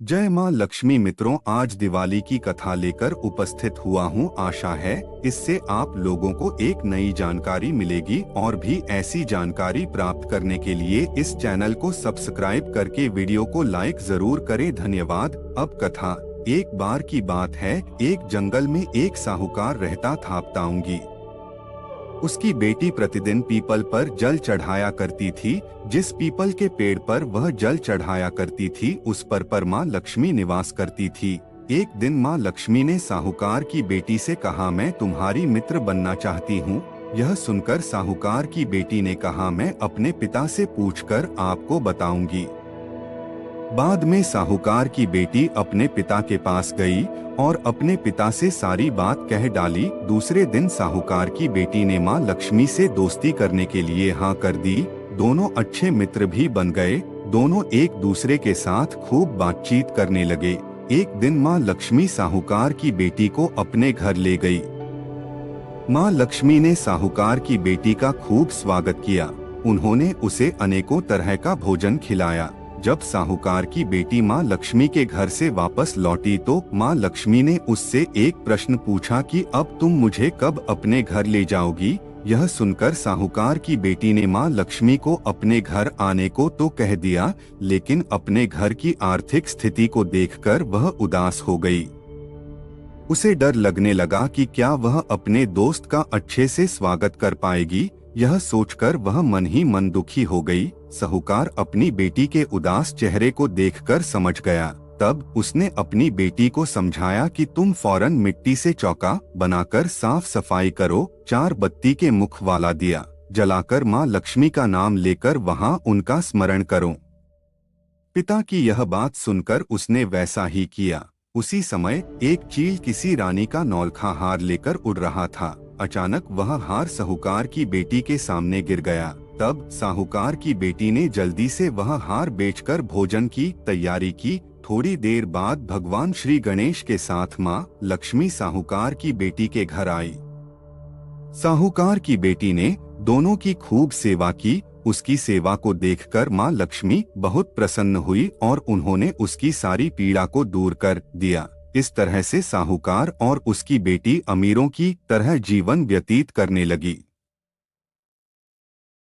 जय माँ लक्ष्मी। मित्रों, आज दिवाली की कथा लेकर उपस्थित हुआ हूँ। आशा है इससे आप लोगों को एक नई जानकारी मिलेगी और भी ऐसी जानकारी प्राप्त करने के लिए इस चैनल को सब्सक्राइब करके वीडियो को लाइक जरूर करें। धन्यवाद। अब कथा। एक बार की बात है, एक जंगल में एक साहूकार रहता था। ताऊंगी उसकी बेटी प्रतिदिन पीपल पर जल चढ़ाया करती थी। जिस पीपल के पेड़ पर वह जल चढ़ाया करती थी उस पर माँ लक्ष्मी निवास करती थी। एक दिन माँ लक्ष्मी ने साहूकार की बेटी से कहा, मैं तुम्हारी मित्र बनना चाहती हूँ। यह सुनकर साहूकार की बेटी ने कहा, मैं अपने पिता से पूछकर आपको बताऊंगी। बाद में साहूकार की बेटी अपने पिता के पास गई और अपने पिता से सारी बात कह डाली। दूसरे दिन साहूकार की बेटी ने माँ लक्ष्मी से दोस्ती करने के लिए हाँ कर दी। दोनों अच्छे मित्र भी बन गए। दोनों एक दूसरे के साथ खूब बातचीत करने लगे। एक दिन माँ लक्ष्मी साहूकार की बेटी को अपने घर ले गई। माँ लक्ष्मी ने साहूकार की बेटी का खूब स्वागत किया। उन्होंने उसे अनेकों तरह का भोजन खिलाया। जब साहूकार की बेटी माँ लक्ष्मी के घर से वापस लौटी तो माँ लक्ष्मी ने उससे एक प्रश्न पूछा कि अब तुम मुझे कब अपने घर ले जाओगी। यह सुनकर साहूकार की बेटी ने माँ लक्ष्मी को अपने घर आने को तो कह दिया, लेकिन अपने घर की आर्थिक स्थिति को देखकर वह उदास हो गई। उसे डर लगने लगा कि क्या वह अपने दोस्त का अच्छे से स्वागत कर पाएगी। यह सोचकर वह मन ही मन दुखी हो गई। साहूकार अपनी बेटी के उदास चेहरे को देखकर समझ गया। तब उसने अपनी बेटी को समझाया कि तुम फौरन मिट्टी से चौका बनाकर साफ सफाई करो। 4 बत्ती के मुख वाला दिया जलाकर माँ लक्ष्मी का नाम लेकर वहां उनका स्मरण करो। पिता की यह बात सुनकर उसने वैसा ही किया। उसी समय एक चील किसी रानी का नौलखा हार लेकर उड़ रहा था। अचानक वह हार साहूकार की बेटी के सामने गिर गया। तब साहूकार की बेटी ने जल्दी से वह हार बेचकर भोजन की तैयारी की। थोड़ी देर बाद भगवान श्री गणेश के साथ माँ लक्ष्मी साहूकार की बेटी के घर आई। साहूकार की बेटी ने दोनों की खूब सेवा की। उसकी सेवा को देखकर माँ लक्ष्मी बहुत प्रसन्न हुई और उन्होंने उसकी सारी पीड़ा को दूर कर दिया। इस तरह से साहूकार और उसकी बेटी अमीरों की तरह जीवन व्यतीत करने लगी।